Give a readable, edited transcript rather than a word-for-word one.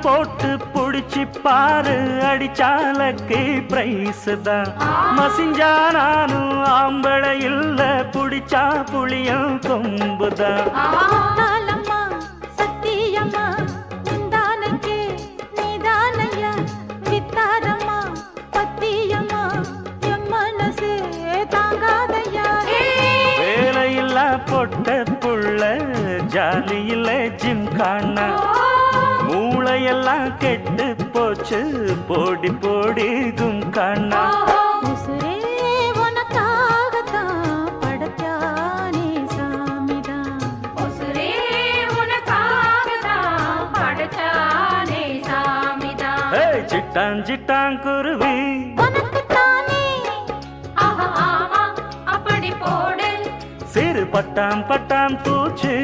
போட்டு புடிச்சு பாரு அடிச்சாலக்கு பிரைஸ் தான் மசிஞ்சா நானும் ஆம்பளை இல்ல புடிச்சா புளியும் கொம்புதான் வேலையில்லா பொட்ட புள்ள ஜாலியில ஜிம்கானா மூளையெல்லாம் கெட்டு போச்சு போடி போடி கும்கானா சிட்டான் சிட்டான் குருவி சிறு பட்டாம் பட்டாம் பூச்சி